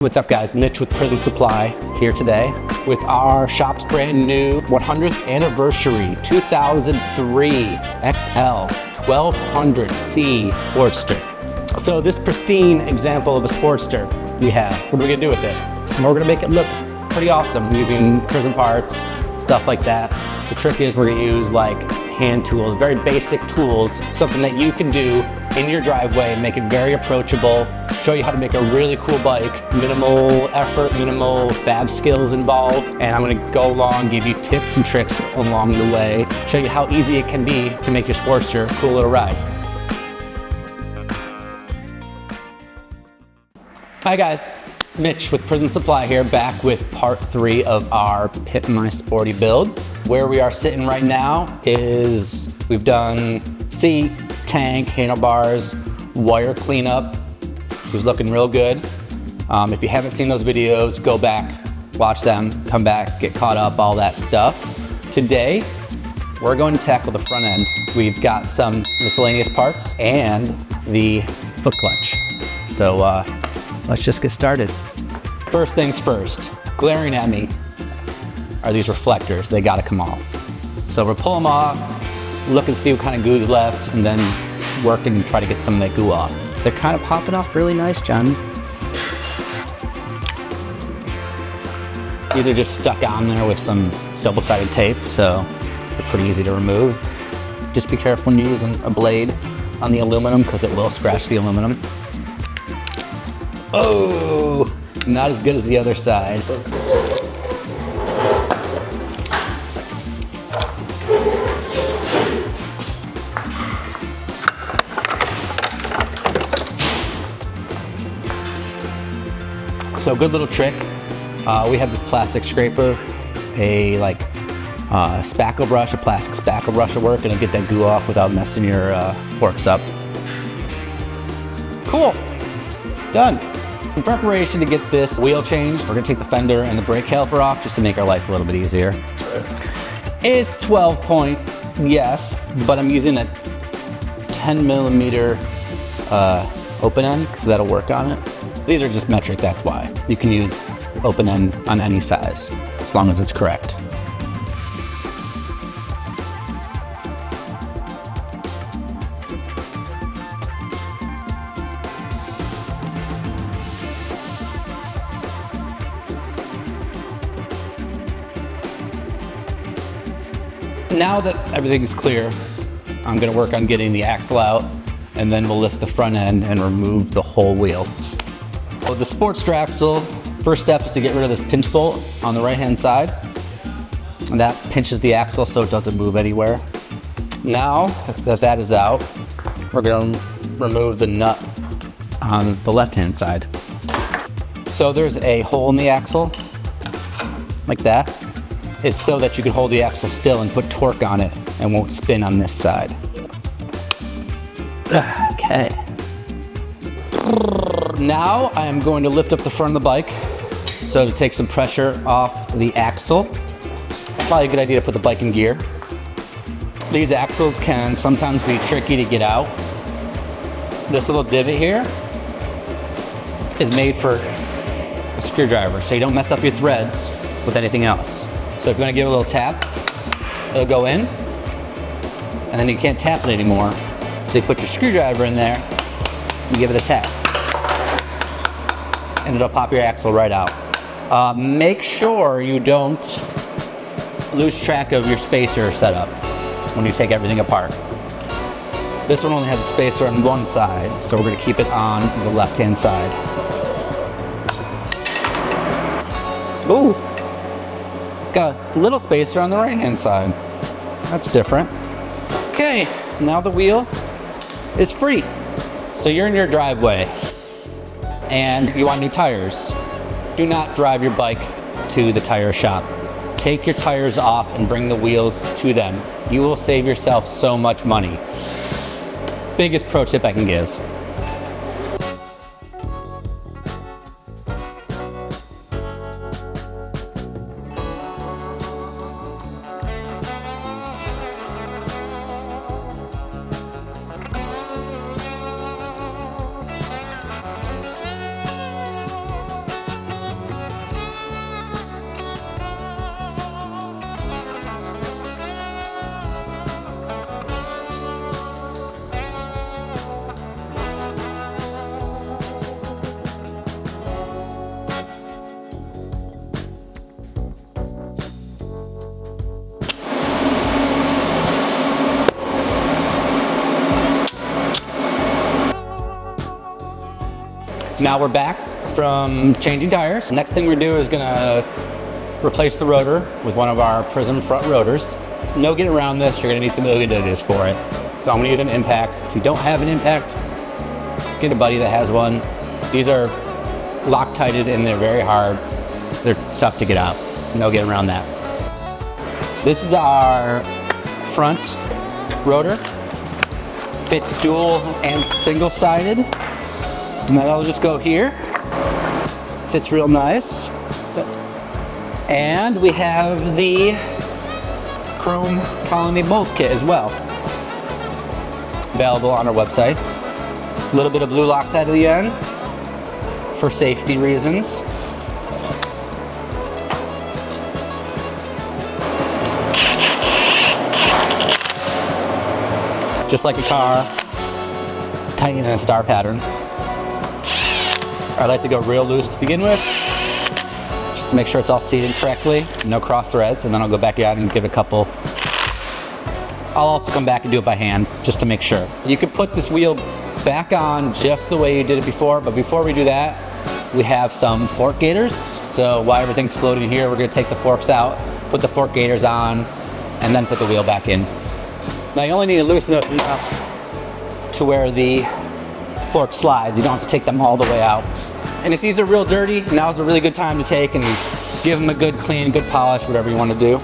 What's up guys, Mitch with Prism Supply here today with our shop's brand new 100th anniversary 2003 XL1200C Sportster. So this pristine example of a Sportster we have, what are we gonna do with it? And we're gonna make it look pretty awesome using Prism parts, stuff like that. The trick is we're gonna use like hand tools, very basic tools, something that you can do in your driveway and make it very approachable, show you how to make a really cool bike, minimal effort, minimal fab skills involved, and I'm gonna go along, give you tips and tricks along the way, show you how easy it can be to make your Sportster a cool little ride. Hi guys, Mitch with Prism Supply here, back with part 3 of our Pimp My Sporty build. Where we are sitting right now is we've done seat, tank, handlebars, wire cleanup. She's looking real good. If you haven't seen those videos, go back, watch them, come back, get caught up, all that stuff. Today, we're going to tackle the front end. We've got some miscellaneous parts and the foot clutch. So let's just get started. First things first, glaring at me are these reflectors. They gotta come off. So we'll pull them off, look and see what kind of goo is left, and then work and try to get some of that goo off. They're kind of popping off really nice, John. These are just stuck on there with some double-sided tape, so they're pretty easy to remove. Just be careful when you're using a blade on the aluminum because it will scratch the aluminum. Oh, not as good as the other side. So good little trick. We have this plastic scraper, a spackle brush, a plastic spackle brush will work, and it'll get that goo off without messing your forks up. Cool, done. In preparation to get this wheel changed, we're gonna take the fender and the brake caliper off just to make our life a little bit easier. It's 12 point, yes, but I'm using a 10 millimeter open end because that'll work on it. These are just metric, that's why. You can use open end on any size, as long as it's correct. Now that everything's clear, I'm gonna work on getting the axle out, and then we'll lift the front end and remove the whole wheel. So the Sportster axle, first step is to get rid of this pinch bolt on the right-hand side. And that pinches the axle so it doesn't move anywhere. Now that that is out, we're gonna remove the nut on the left-hand side. So there's a hole in the axle, like that. It's so that you can hold the axle still and put torque on it and won't spin on this side. Okay. Now I am going to lift up the front of the bike so to take some pressure off the axle. Probably a good idea to put the bike in gear. These axles can sometimes be tricky to get out. This little divot here is made for a screwdriver so you don't mess up your threads with anything else. So if you want to give it a little tap, it'll go in, and then you can't tap it anymore. So you put your screwdriver in there and give it a tap, and it'll pop your axle right out. Make sure you don't lose track of your spacer setup when you take everything apart. This one only has a spacer on one side, so we're going to keep it on the left-hand side. Ooh. It's got a little spacer on the right-hand side. That's different. Okay, now the wheel is free. So you're in your driveway and you want new tires. Do not drive your bike to the tire shop. Take your tires off and bring the wheels to them. You will save yourself so much money. Biggest pro tip I can give. Now we're back from changing tires. Next thing we're gonna do is gonna replace the rotor with one of our Prism front rotors. No getting around this, you're gonna need some oogie-doogies for it. So I'm gonna need an impact. If you don't have an impact, get a buddy that has one. These are Loctited and they're very hard. They're tough to get out. No getting around that. This is our front rotor. Fits dual and single-sided. And that'll just go here. Fits real nice. And we have the chrome colony bolt kit as well. Available on our website. A little bit of blue Loctite at the end for safety reasons. Just like a car, tighten in a star pattern. I like to go real loose to begin with, just to make sure it's all seated correctly, no cross threads, and then I'll go back out and give it a couple. I'll also come back and do it by hand, just to make sure. You can put this wheel back on just the way you did it before, but before we do that, we have some fork gaiters. So while everything's floating here, we're gonna take the forks out, put the fork gaiters on, and then put the wheel back in. Now you only need to loosen it enough to where the fork slides. You don't have to take them all the way out. And if these are real dirty, now's a really good time to take and give them a good clean, good polish, whatever you want to do.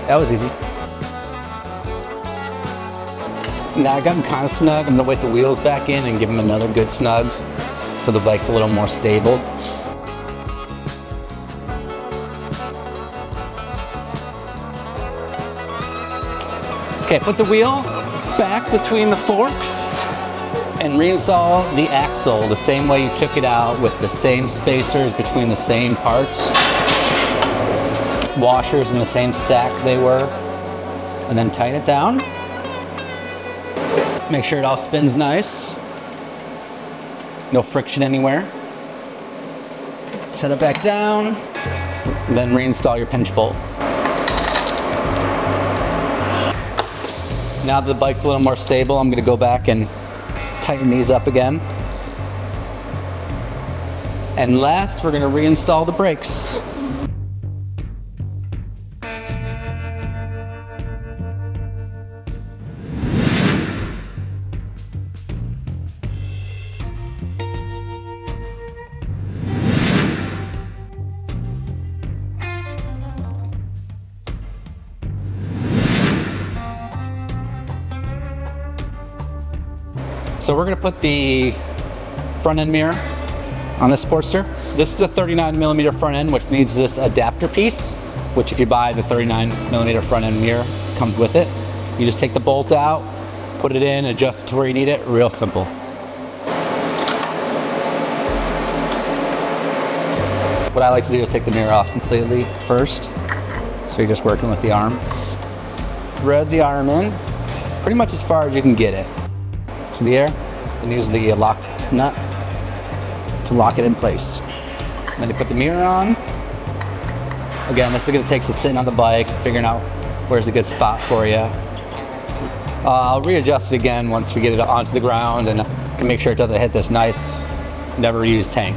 That was easy. Now I got them kind of snug. I'm gonna wet the wheels back in and give them another good snug so the bike's a little more stable. Okay, put the wheel back between the forks and reinstall the axle the same way you took it out, with the same spacers between the same parts. Washers in the same stack they were. And then tighten it down. Make sure it all spins nice. No friction anywhere. Set it back down. And then reinstall your pinch bolt. Now that the bike's a little more stable, I'm gonna go back and tighten these up again. And last, we're gonna reinstall the brakes. So we're gonna put the front end mirror on the Sportster. This is a 39mm front end, which needs this adapter piece, which if you buy the 39mm front end mirror, comes with it. You just take the bolt out, put it in, adjust it to where you need it, real simple. What I like to do is take the mirror off completely first. So you're just working with the arm. Thread the arm in, pretty much as far as you can get it. To the air, and use the lock nut to lock it in place. Then you put the mirror on. Again, this is going to take some sitting on the bike, figuring out where's a good spot for you. I'll readjust it again once we get it onto the ground and can make sure it doesn't hit this nice, never used tank.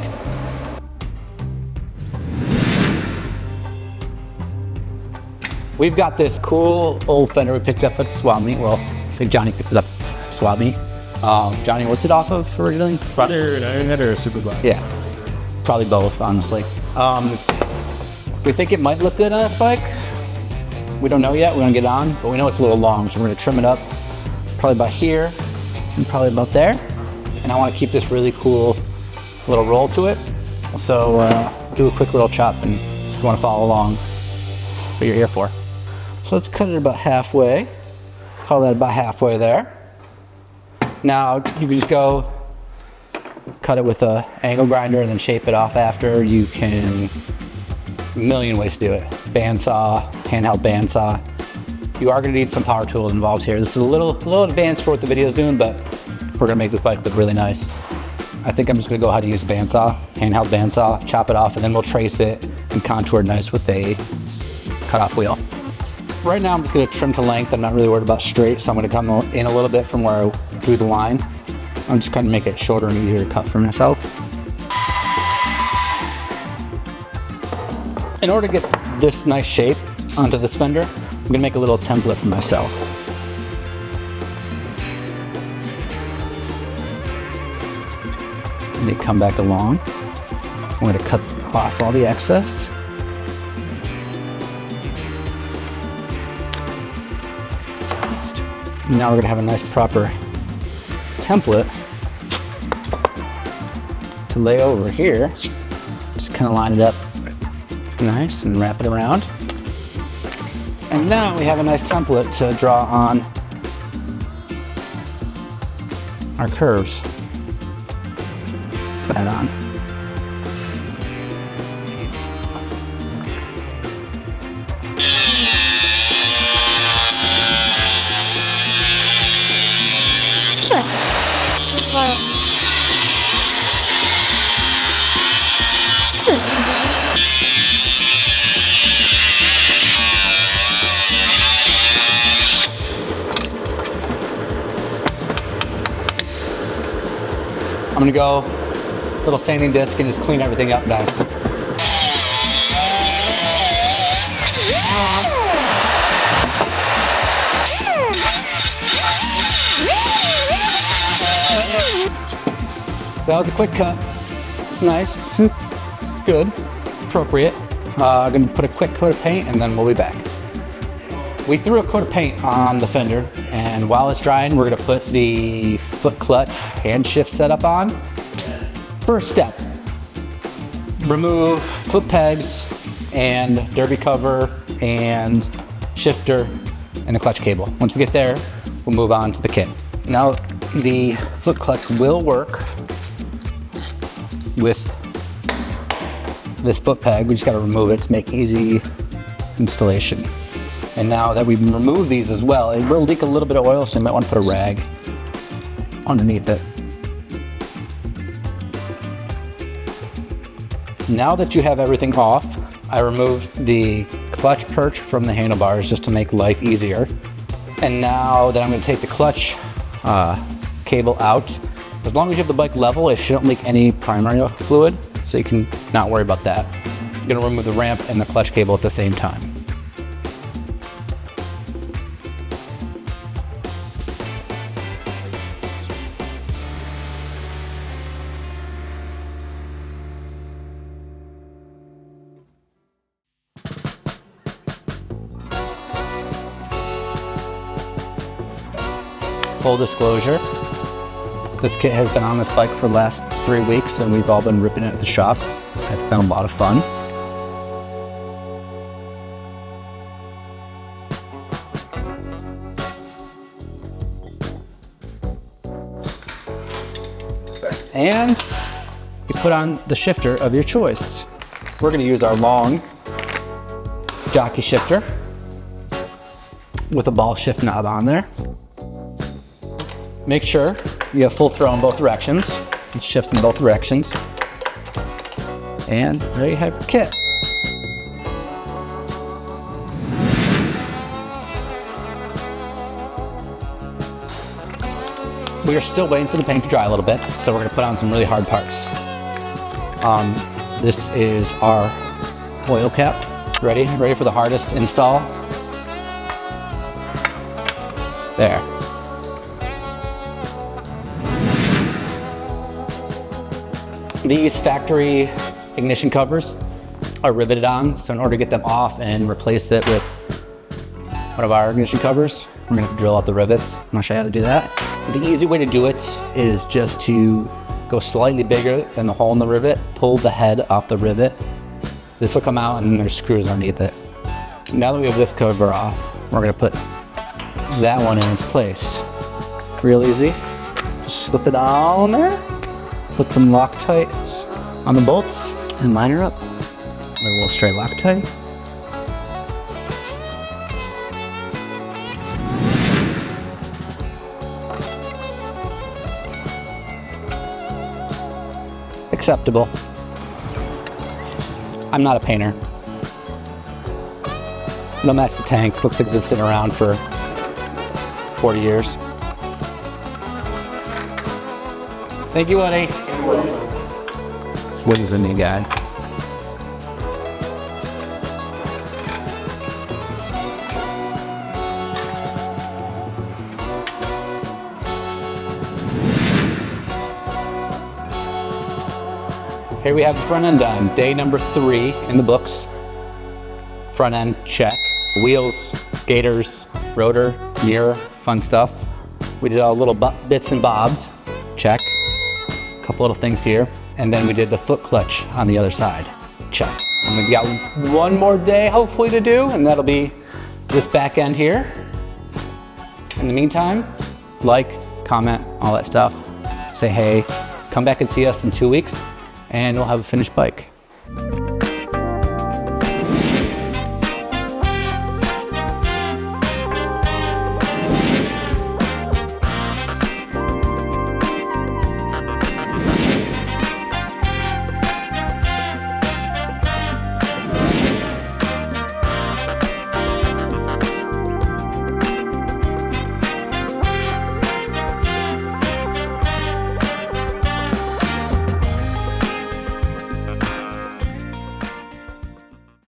We've got this cool old fender we picked up at the swap meet. Well, say Johnny picked it up at the swap meet. Johnny, what's it off of originally? Either an Ironhead or a Super Black. Yeah, probably both, honestly. We think it might look good on this bike. We don't know yet, we're gonna get it on, but we know it's a little long, so we're gonna trim it up probably about here and probably about there. And I wanna keep this really cool little roll to it. So do a quick little chop, and if you wanna follow along, that's what you're here for. So let's cut it about halfway. Call that about halfway there. Now you can just go cut it with an angle grinder and then shape it off after. You can, a million ways to do it. Bandsaw, handheld bandsaw. You are gonna need some power tools involved here. This is a little advanced for what the video is doing, but we're gonna make this bike look really nice. I think I'm just gonna go ahead and use bandsaw, handheld bandsaw, chop it off, and then we'll trace it and contour it nice with a cut-off wheel. Right now I'm just gonna trim to length. I'm not really worried about straight, so I'm gonna come in a little bit from where I drew the line. I'm just gonna make it shorter and easier to cut for myself. In order to get this nice shape onto this fender, I'm gonna make a little template for myself. And they come back along. I'm gonna cut off all the excess. Now we're gonna have a nice proper template to lay over here. Just kind of line it up nice and wrap it around. And now we have a nice template to draw on our curves. Put that on. I'm gonna go little sanding disc and just clean everything up nice. That was a quick cut. Nice, good, appropriate. I'm gonna put a quick coat of paint and then we'll be back. We threw a coat of paint on the fender, and while it's drying, we're gonna put the foot clutch hand shift setup on. First step, remove foot pegs and derby cover and shifter and the clutch cable. Once we get there, we'll move on to the kit. Now, the foot clutch will work with this foot peg. We just gotta remove it to make easy installation. And now that we've removed these as well, it will leak a little bit of oil, so you might want to put a rag underneath it. Now that you have everything off, I removed the clutch perch from the handlebars just to make life easier. And now that I'm going to take the clutch cable out, as long as you have the bike level, it shouldn't leak any primary fluid, so you can not worry about that. I'm going to remove the ramp and the clutch cable at the same time. Full disclosure, this kit has been on this bike for the last 3 weeks and we've all been ripping it at the shop. It's been a lot of fun. And you put on the shifter of your choice. We're going to use our long jockey shifter with a ball shift knob on there. Make sure you have full throw in both directions. It shifts in both directions. And there you have your kit. We are still waiting for the paint to dry a little bit, so we're gonna put on some really hard parts. This is our oil cap. Ready for the hardest install? There. These factory ignition covers are riveted on, so in order to get them off and replace it with one of our ignition covers, we're gonna have to drill out the rivets. I'm gonna show you how to do that. The easy way to do it is just to go slightly bigger than the hole in the rivet, pull the head off the rivet. This will come out and there's screws underneath it. Now that we have this cover off, we're gonna put that one in its place. Real easy. Just slip it on there. Put some Loctite on the bolts and line her up. A little straight Loctite. Acceptable. I'm not a painter. It'll match the tank. Looks like it's been sitting around for 40 years. Thank you, Woody. Woody's a neat guy. Here we have the front end done. Day number 3 in the books. Front end check. Wheels, gators, rotor, mirror, fun stuff. We did all little bits and bobs. Check. A couple little things here. And then we did the foot clutch on the other side. Check. And we've got one more day hopefully to do, and that'll be this back end here. In the meantime, like, comment, all that stuff. Say hey. Come back and see us in 2 weeks, and we'll have a finished bike.